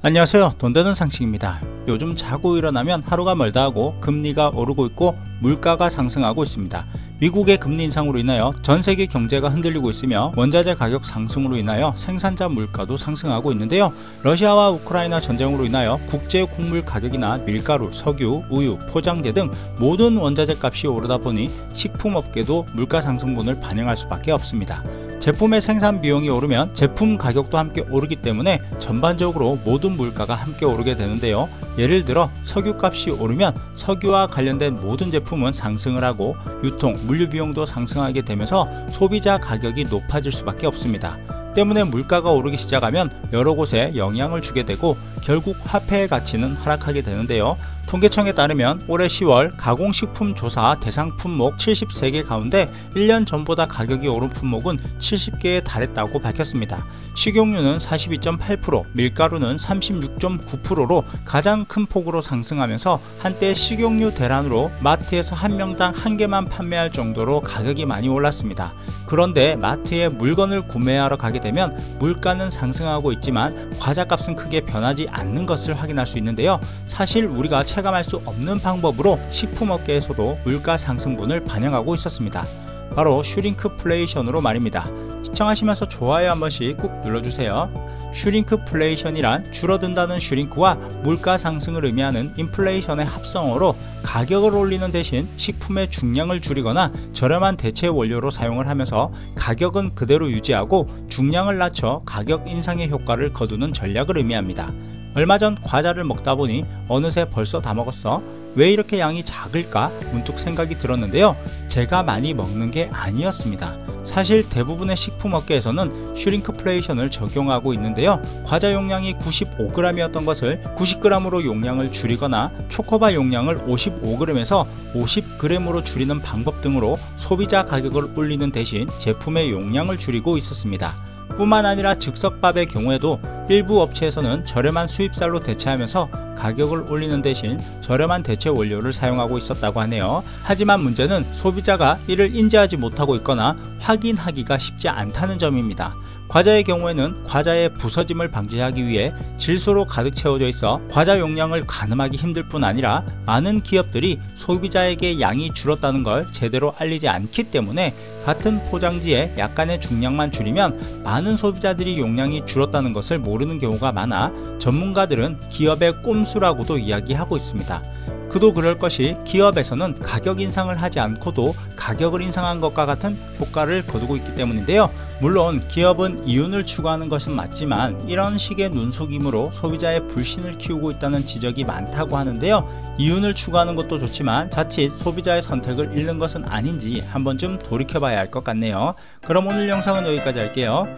안녕하세요. 돈되는 상식입니다. 요즘 자고 일어나면 하루가 멀다 하고 금리가 오르고 있고 물가가 상승하고 있습니다. 미국의 금리 인상으로 인하여 전 세계 경제가 흔들리고 있으며 원자재 가격 상승으로 인하여 생산자 물가도 상승하고 있는데요. 러시아와 우크라이나 전쟁으로 인하여 국제 곡물 가격이나 밀가루, 석유, 우유, 포장재 등 모든 원자재 값이 오르다 보니 식품업계도 물가 상승분을 반영할 수밖에 없습니다. 제품의 생산 비용이 오르면 제품 가격도 함께 오르기 때문에 전반적으로 모든 물가가 함께 오르게 되는데요. 예를 들어 석유값이 오르면 석유와 관련된 모든 제품은 상승을 하고 유통, 물류 비용도 상승하게 되면서 소비자 가격이 높아질 수밖에 없습니다. 때문에 물가가 오르기 시작하면 여러 곳에 영향을 주게 되고 결국 화폐의 가치는 하락하게 되는데요. 통계청에 따르면 올해 10월 가공식품 조사 대상 품목 73개 가운데 1년 전보다 가격이 오른 품목은 70개에 달했다고 밝혔습니다. 식용유는 42.8%, 밀가루는 36.9%로 가장 큰 폭으로 상승하면서 한때 식용유 대란으로 마트에서 한 명당 한 개만 판매할 정도로 가격이 많이 올랐습니다. 그런데 마트에 물건을 구매하러 가게 되면 물가는 상승하고 있지만 과자값은 크게 변하지 않는 것을 확인할 수 있는데요. 사실 우리가 체감할 수 없는 방법으로 식품업계에서도 물가 상승분을 반영하고 있었습니다. 바로 슈링크플레이션으로 말입니다. 시청하시면서 좋아요 한 번씩 꾹 눌러주세요. 슈링크플레이션이란 줄어든다는 슈링크와 물가 상승을 의미하는 인플레이션의 합성어로 가격을 올리는 대신 식품의 중량을 줄이거나 저렴한 대체 원료로 사용을 하면서 가격은 그대로 유지하고 중량을 낮춰 가격 인상의 효과를 거두는 전략을 의미합니다. 얼마 전 과자를 먹다 보니 어느새 벌써 다 먹었어. 왜 이렇게 양이 작을까? 문득 생각이 들었는데요. 제가 많이 먹는 게 아니었습니다. 사실 대부분의 식품업계에서는 슈링크플레이션을 적용하고 있는데요. 과자 용량이 95g이었던 것을 90g으로 용량을 줄이거나 초코바 용량을 55g에서 50g으로 줄이는 방법 등으로 소비자 가격을 올리는 대신 제품의 용량을 줄이고 있었습니다. 뿐만 아니라 즉석밥의 경우에도 일부 업체에서는 저렴한 수입쌀로 대체하면서 가격을 올리는 대신 저렴한 대체 원료를 사용하고 있었다고 하네요. 하지만 문제는 소비자가 이를 인지하지 못하고 있거나 확인하기가 쉽지 않다는 점입니다. 과자의 경우에는 과자의 부서짐을 방지하기 위해 질소로 가득 채워져 있어 과자 용량을 가늠하기 힘들 뿐 아니라 많은 기업들이 소비자에게 양이 줄었다는 걸 제대로 알리지 않기 때문에 같은 포장지에 약간의 중량만 줄이면 많은 소비자들이 용량이 줄었다는 것을 모르는 경우가 많아 전문가들은 기업의 꼼수라고도 이야기하고 있습니다. 그도 그럴 것이 기업에서는 가격 인상을 하지 않고도 가격을 인상한 것과 같은 효과를 거두고 있기 때문인데요. 물론 기업은 이윤을 추구하는 것은 맞지만 이런 식의 눈속임으로 소비자의 불신을 키우고 있다는 지적이 많다고 하는데요. 이윤을 추구하는 것도 좋지만 자칫 소비자의 선택을 잃는 것은 아닌지 한 번쯤 돌이켜봐야 할 것 같네요. 그럼 오늘 영상은 여기까지 할게요.